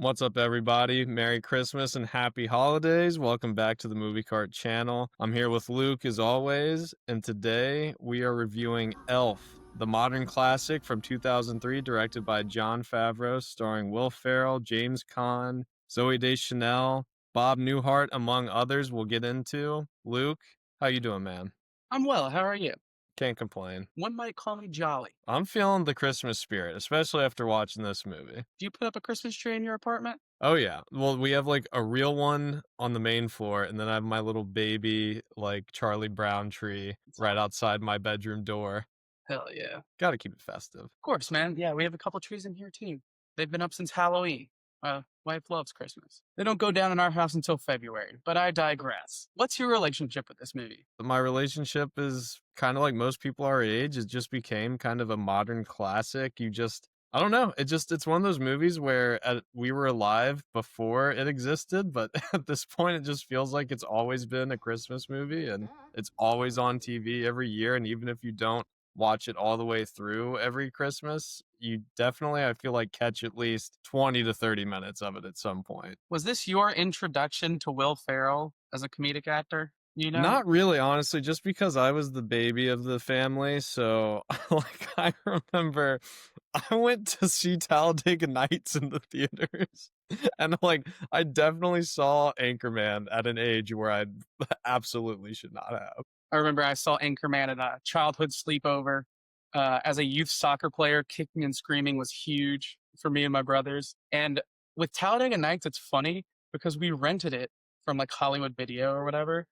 What's up, everybody? Merry Christmas and happy holidays. Welcome back to the Movie Cart channel. I'm here with Luke as always, and today we are reviewing Elf, the modern classic from 2003, directed by Jon Favreau, starring Will Ferrell, James Caan, Zooey Deschanel, Bob Newhart, among others we'll get into. Luke, how you doing, man? I'm well. How are you? Can't complain. One might call me jolly. I'm feeling the Christmas spirit, especially after watching this movie. Do you put up a Christmas tree in your apartment? Oh yeah. Well, we have like a real one on the main floor, and then I have my little baby like Charlie Brown tree right outside my bedroom door. Hell yeah. Got to keep it festive. Of course, man. Yeah, we have a couple trees in here too. They've been up since Halloween. Wife loves Christmas. They don't go down in our house until February, but I digress. What's your relationship with this movie? My relationship is kind of like most people our age. It just became kind of a modern classic. I don't know. It's one of those movies where we were alive before it existed, but at this point, it just feels like it's always been a Christmas movie and it's always on TV every year. And even if you don't watch it all the way through every Christmas, you definitely, I feel like, catch at least 20 to 30 minutes of it at some point. Was this your introduction to Will Ferrell as a comedic actor? You know? Not really, honestly, just because I was the baby of the family. So, like, I remember I went to see Talladega Nights in the theaters. And, like, I definitely saw Anchorman at an age where I absolutely should not have. I remember I saw Anchorman at a childhood sleepover. As a youth soccer player, kicking and screaming was huge for me and my brothers. And with Talladega Nights, it's funny because we rented it from like Hollywood Video or whatever.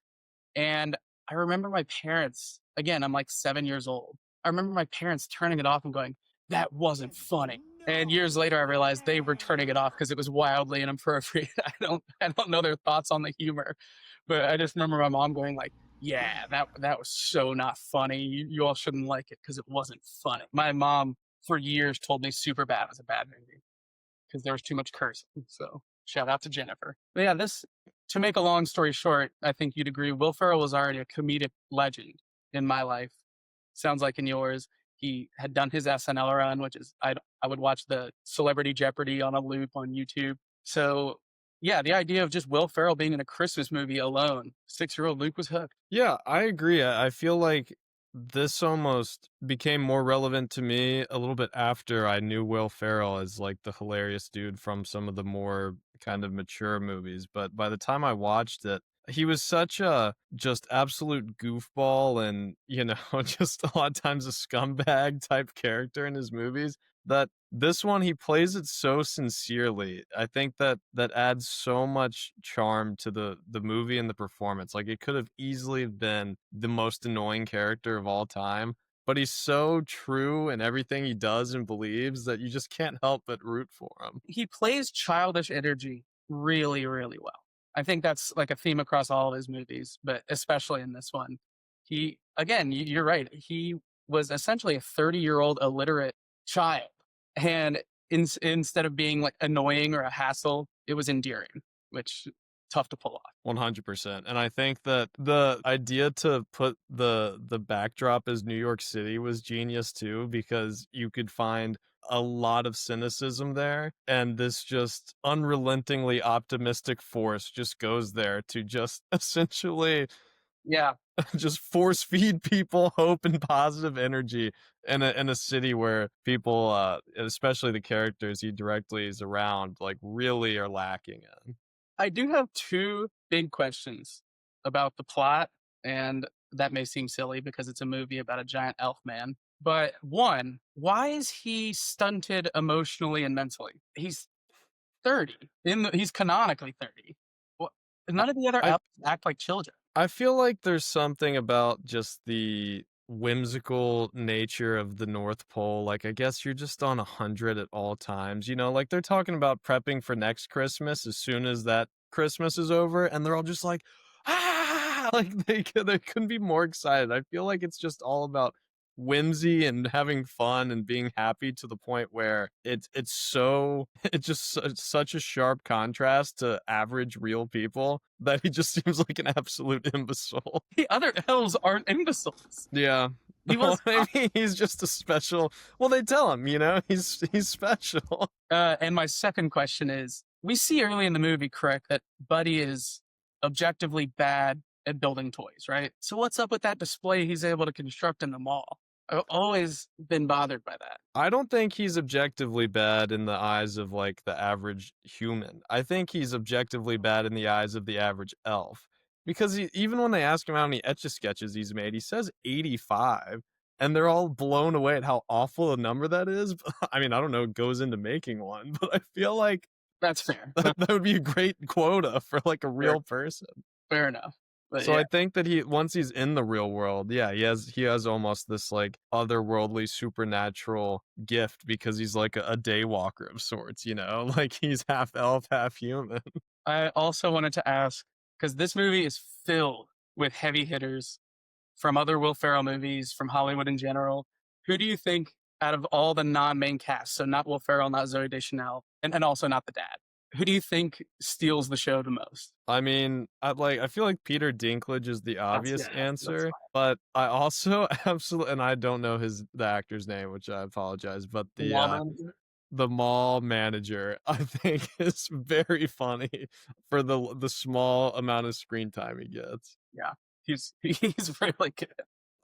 And I remember my parents, again, I'm like 7 years old. I remember my parents turning it off and going, "That wasn't funny." And years later, I realized they were turning it off because it was wildly inappropriate. I don't know their thoughts on the humor, but I just remember my mom going like, "Yeah, that was so not funny. You all shouldn't like it because it wasn't funny." My mom for years told me Superbad was a bad movie because there was too much cursing. So shout out to Jennifer. But yeah, to make a long story short, I think you'd agree. Will Ferrell was already a comedic legend in my life. Sounds like in yours. He had done his SNL run, which is I would watch the Celebrity Jeopardy on a loop on YouTube. So yeah, the idea of just Will Ferrell being in a Christmas movie alone, 6-year-old Luke was hooked. Yeah, I agree. I feel like this almost became more relevant to me a little bit after I knew Will Ferrell as like the hilarious dude from some of the more kind of mature movies. But by the time I watched it, he was such a just absolute goofball and, just a lot of times a scumbag type character in his movies that this one he plays it so sincerely. I think that adds so much charm to the movie and the performance. Like it could have easily been the most annoying character of all time, but he's so true in everything he does and believes that you just can't help but root for him. He plays childish energy really, really well. I think that's like a theme across all of his movies, but especially in this one. He, again, you're right. He was essentially a 30-year-old illiterate child. And instead of being like annoying or a hassle, it was endearing, which tough to pull off. 100%. And I think that the idea to put the backdrop as New York City was genius too, because you could find a lot of cynicism there, and this just unrelentingly optimistic force just goes there to just essentially Yeah. just force feed people hope and positive energy in a city where people, especially the characters he directly is around, like really are lacking in. I do have two big questions about the plot, and that may seem silly because it's a movie about a giant elf man. But one, why is he stunted emotionally and mentally? He's 30. He's canonically 30. Well, none of the other I elves act like children. I feel like there's something about just the whimsical nature of the North Pole. Like, I guess you're just on 100 at all times. Like they're talking about prepping for next Christmas as soon as that Christmas is over, and they're all just like, ah, like they couldn't be more excited. I feel like it's just all about whimsy and having fun and being happy to the point where it's just such a sharp contrast to average real people that he just seems like an absolute imbecile. The other elves aren't imbeciles. Yeah. He was, Maybe he's just a special. Well, they tell him, he's special. and my second question is, we see early in the movie, correct, that Buddy is objectively bad at building toys, right? So what's up with that display he's able to construct in the mall? I've always been bothered by that. I don't think he's objectively bad in the eyes of, like, the average human. I think he's objectively bad in the eyes of the average elf, because even when they ask him how many Etch-a-Sketches he's made, he says 85, and they're all blown away at how awful a number that is. I mean, I don't know what goes into making one, but I feel like That's fair. that would be a great quota for, like, a Fair, real person. fair enough. But So yeah, I think that once he's in the real world, yeah, he has almost this, like, otherworldly supernatural gift because he's like a daywalker of sorts, you know? Like, he's half elf, half human. I also wanted to ask because this movie is filled with heavy hitters from other Will Ferrell movies, from Hollywood in general. Who do you think out of all the non-main cast, so not Will Ferrell, not Zoe Deschanel, and also not the dad, who do you think steals the show the most? I mean, I feel like Peter Dinklage is the That's obvious yeah, that's answer, fine. but I also absolutely, and I don't know the actor's name, which I apologize, but The wall manager? the mall manager, I think, is very funny for the small amount of screen time he gets. Yeah, he's really good.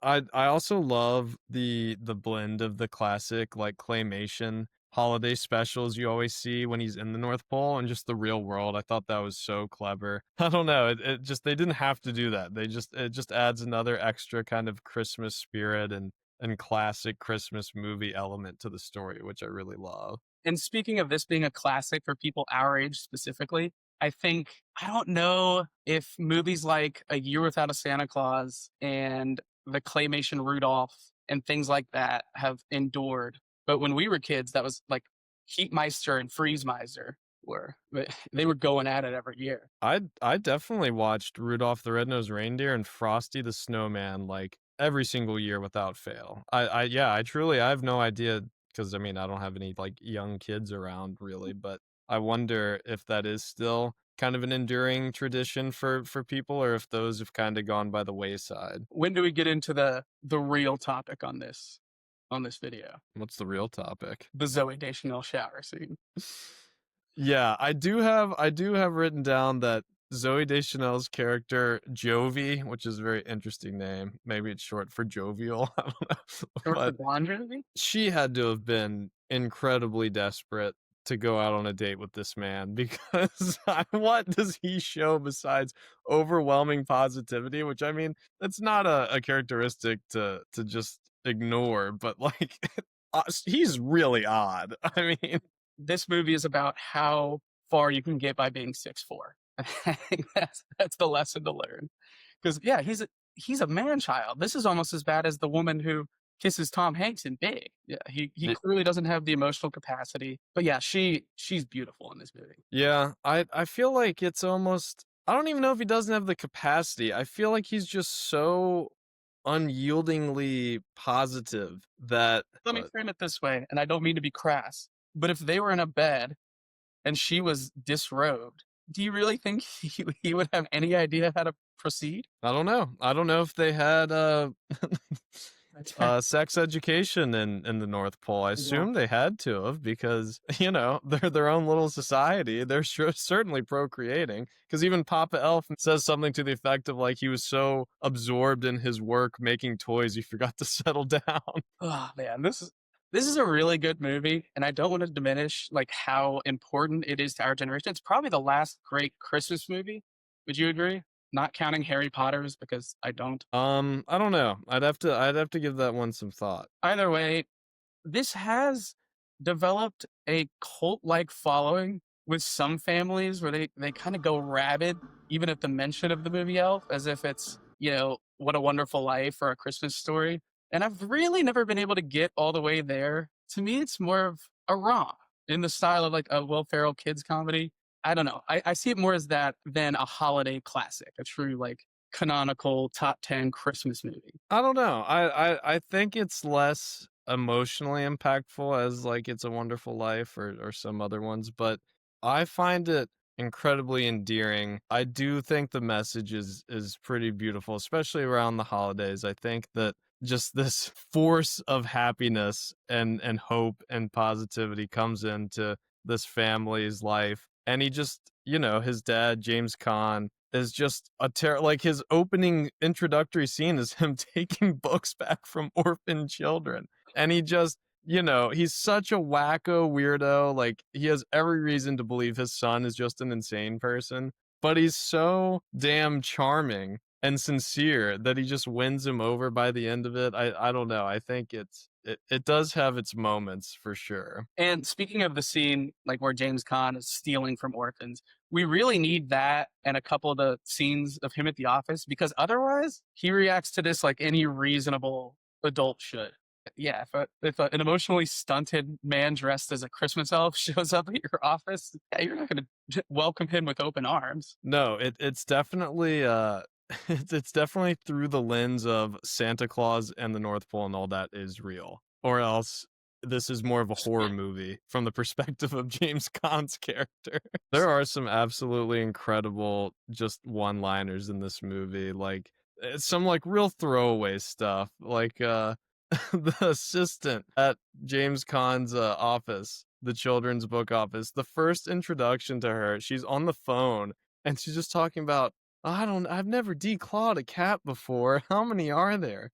I also love the blend of the classic, like, claymation holiday specials you always see when he's in the North Pole and just the real world. I thought that was so clever. I don't know, it just they didn't have to do that. It just adds another extra kind of Christmas spirit and classic Christmas movie element to the story, which I really love. And speaking of this being a classic for people our age specifically, I think I don't know if movies like A Year Without a Santa Claus and the claymation Rudolph and things like that have endured. But when we were kids, that was like Heatmeister and Freeze Miser were they were going at it every year. I definitely watched Rudolph the Red-Nosed Reindeer and Frosty the Snowman, like, every single year without fail. I truly I have no idea because I mean, I don't have any, like, young kids around really, but I wonder if that is still kind of an enduring tradition for people or if those have kinda gone by the wayside. When do we get into the real topic on this video? What's the real topic? The Zoe Deschanel shower scene. Yeah, I do have written down that Zoe Deschanel's character, Jovi, which is a very interesting name, maybe it's short for jovial, I don't know, Short for but blonde jersey? she had to have been incredibly desperate to go out on a date with this man because what does he show besides overwhelming positivity? Which I mean, that's not a characteristic to just ignore, but like he's really odd. I mean, This movie is about how far you can get by being 6'4". I think that's the lesson to learn. Because yeah, he's a man child. This is almost as bad as the woman who kisses Tom Hanks in Big. Yeah, he clearly doesn't have the emotional capacity. But yeah, she's beautiful in this movie. yeah, I feel like it's almost I don't even know if he doesn't have the capacity. I feel like he's just so unyieldingly positive that Let me frame it this way, and I don't mean to be crass, but if they were in a bed and she was disrobed, do you really think he would have any idea how to proceed? I don't know. I don't know if they had sex education in the North Pole. I Yeah. assume they had to have because, you know, they're their own little society. They're sure, certainly procreating. Because even Papa Elf says something to the effect of like he was so absorbed in his work making toys he forgot to settle down. Oh man, this is a really good movie, and I don't want to diminish like how important it is to our generation. It's probably the last great Christmas movie. Would you agree? Not counting Harry Potter's because I don't. I don't know. I'd have to give that one some thought. Either way, this has developed a cult-like following with some families where they kind of go rabid even at the mention of the movie Elf, as if it's What a Wonderful Life or A Christmas Story. And I've really never been able to get all the way there. To me, it's more of a romp in the style of like a Will Ferrell kids comedy. I don't know. I see it more as that than a holiday classic, a true like canonical top 10 Christmas movie. I don't know. I think it's less emotionally impactful as like It's a Wonderful Life or some other ones, but I find it incredibly endearing. I do think the message is pretty beautiful, especially around the holidays. I think that just this force of happiness and hope and positivity comes into this family's life and he just, his dad, James Caan, is just like his opening introductory scene is him taking books back from orphan children. And he just, he's such a wacko weirdo. Like he has every reason to believe his son is just an insane person, but he's so damn charming and sincere that he just wins him over by the end of it. I don't know. I think it does have its moments for sure. And speaking of the scene, like where James Caan is stealing from orphans, we really need that and a couple of the scenes of him at the office because otherwise he reacts to this like any reasonable adult should. Yeah, if an emotionally stunted man dressed as a Christmas elf shows up at your office, yeah, you're not going to welcome him with open arms. No, it's definitely it's definitely through the lens of Santa Claus and the North Pole and all that is real. Or else this is more of a horror movie from the perspective of James Caan's character. There are some absolutely incredible just one-liners in this movie, like some like real throwaway stuff, like the assistant at James Caan's office, the children's book office. The first introduction to her, she's on the phone and she's just talking about, I've never declawed a cat before. How many are there?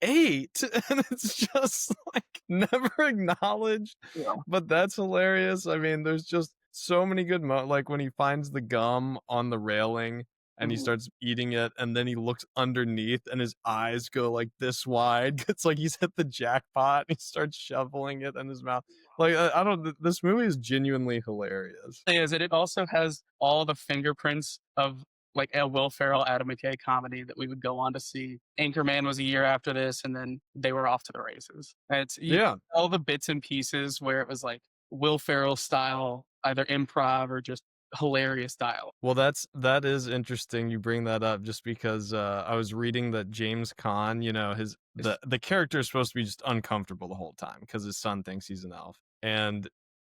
8, and it's just, like, never acknowledged, Yeah. but that's hilarious. I mean, there's just so many good like, when he finds the gum on the railing and he Mhm. starts eating it, and then he looks underneath and his eyes go, like, this wide. It's like he's hit the jackpot, and he starts shoveling it in his mouth. Like, I don't this movie is genuinely hilarious. Is it also has all the fingerprints of like a Will Ferrell, Adam McKay comedy that we would go on to see. Anchorman was a year after this, and then they were off to the races. And it's Yeah. all the bits and pieces where it was like Will Ferrell style, either improv or just hilarious style. Well, that is interesting you bring that up just because, I was reading that James Caan, his It's the character is supposed to be just uncomfortable the whole time because his son thinks he's an elf, and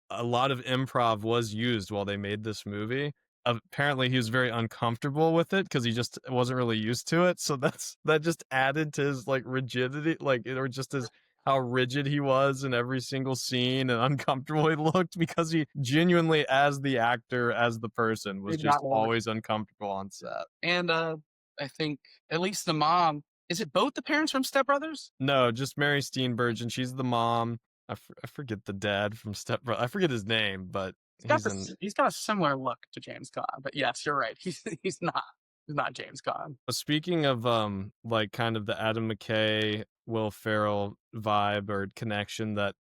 a lot of improv was used while they made this movie. Apparently, he was very uncomfortable with it because he just wasn't really used to it, so that just added to his, like, rigidity, like, or just his how rigid he was in every single scene and uncomfortable he looked because he genuinely, as the actor, as the person, was did just not want it. always uncomfortable on set. And I think at least the mom is it both the parents from Step Brothers? No, just Mary Steenburgen, she's the mom. I forget the dad from Step Bro I forget his name, but he's in He's got a similar look to James Caan, but yes, you're right. He's not James Caan. Speaking of, like, kind of the Adam McKay, Will Ferrell vibe or connection that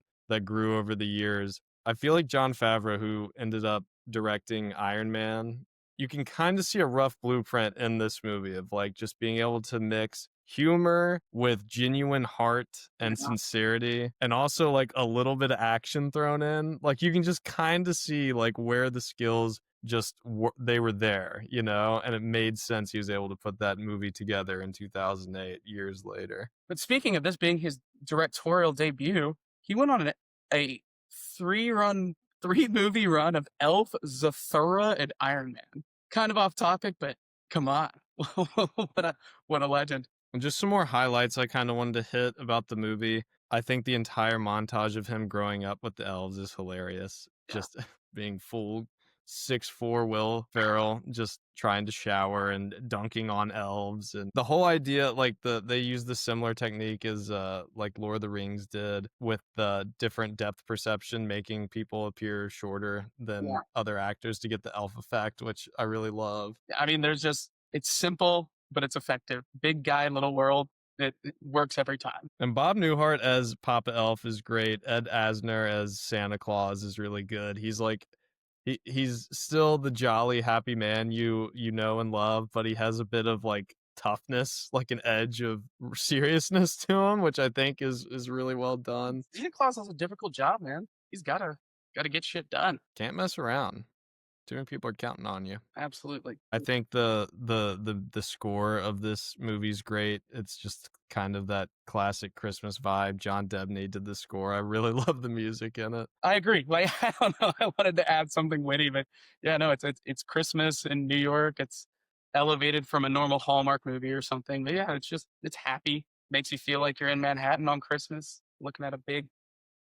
grew over the years, I feel like Jon Favreau, who ended up directing Iron Man, you can kinda see a rough blueprint in this movie of, like, just being able to mix humor with genuine heart and Yeah. sincerity, and also, like, a little bit of action thrown in. Like, you can just kinda see, like, where the skills just they were there, and it made sense he was able to put that movie together in 2008 years later. But speaking of this being his directorial debut, he went on a three movie run of Elf, Zathura, and Iron Man. Kind of off topic, but come on. what what a legend. And just some more highlights I kind of wanted to hit about the movie. I think the entire montage of him growing up with the elves is hilarious. Yeah. Just being full 6'4" Will Ferrell, just trying to shower and dunking on elves, and the whole idea, like they use the similar technique as like Lord of the Rings did with the different depth perception, making people appear shorter Yeah. than other actors to get the elf effect, which I really love. I mean, it's simple, but it's effective. Big guy, little world. It works every time. And Bob Newhart as Papa Elf is great. Ed Asner as Santa Claus is really good. He's like he's still the jolly, happy man you know and love, but he has a bit of like toughness, like an edge of seriousness to him, which I think is really well done. Santa Claus has a difficult job, man. He's gotta get shit done. Can't mess around. Too many people are counting on you. Absolutely. I think the score of this movie's great. It's just kind of that classic Christmas vibe. John Debney did the score. I really love the music in it. I agree. Like I don't know, I wanted to add something witty, but yeah, no, it's Christmas in New York. It's elevated from a normal Hallmark movie or something. But yeah, it's happy. Makes you feel like you're in Manhattan on Christmas, looking at a big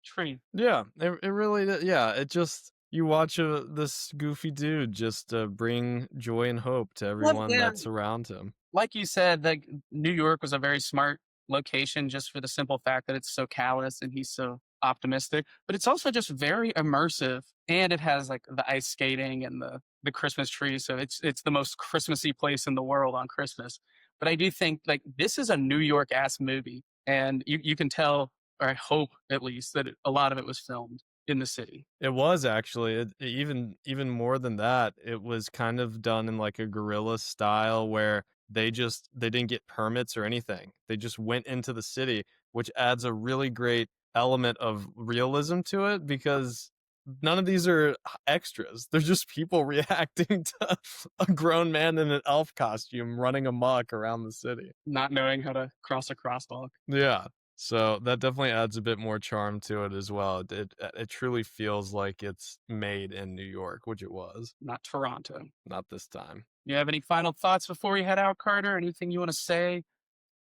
tree. Yeah, it really yeah, it just you watch, this goofy dude just, bring joy and hope to Well, everyone yeah, that's around him. like you said, like New York was a very smart location just for the simple fact that it's so callous and he's so optimistic. But it's also just very immersive, and it has like the ice skating and the Christmas tree. So it's the most Christmassy place in the world on Christmas. But I do think like this is a New York ass movie, and you can tell, or I hope at least, that a lot of it was filmed in the city. It was actually, even more than that, it was kind of done in, like, a guerrilla style where they didn't get permits or anything. They just went into the city, which adds a really great element of realism to it because none of these are extras. They're just people reacting to a grown man in an elf costume running amok around the city. Not knowing how to cross a crosswalk, Yeah. So that definitely adds a bit more charm to it as well. It truly feels like it's made in New York, which it was. not Toronto. Not this time. You have any final thoughts before we head out, Carter? Anything you want to say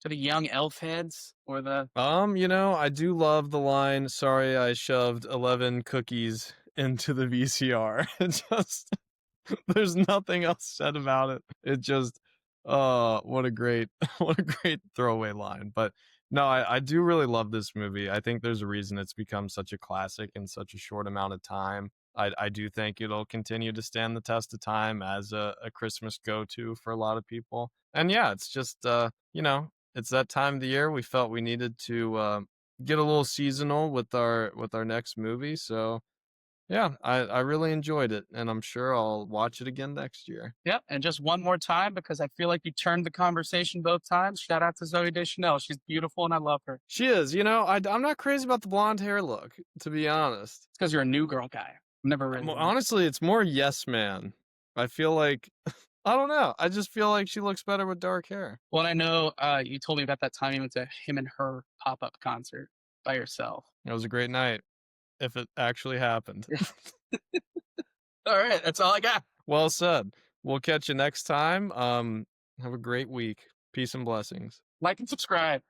to the young elf heads or the I do love the line, "Sorry, I shoved 11 cookies into the VCR." It just there's nothing else said about it. It just what a great what a great throwaway line. But no, I do really love this movie. I think there's a reason it's become such a classic in such a short amount of time. I do think it'll continue to stand the test of time as a Christmas go-to for a lot of people. And yeah, it's just it's that time of the year we felt we needed to get a little seasonal with our next movie. So yeah, I really enjoyed it, and I'm sure I'll watch it again next year. Yep, and just one more time because I feel like you turned the conversation both times. Shout out to Zoe Deschanel. She's beautiful and I love her. It's She is, I'm not crazy about the blonde hair look, to be honest. because you're a new girl guy. Never really been. Honestly, it's more Yes Man. I feel like I don't know. I just feel like she looks better with dark hair. Well, I know you told me about that time you went to him and her pop up concert by yourself. It was a great night, if it actually happened. All right, that's all I got. Well said. We'll catch you next time. Have a great week. Peace and blessings. Like and subscribe.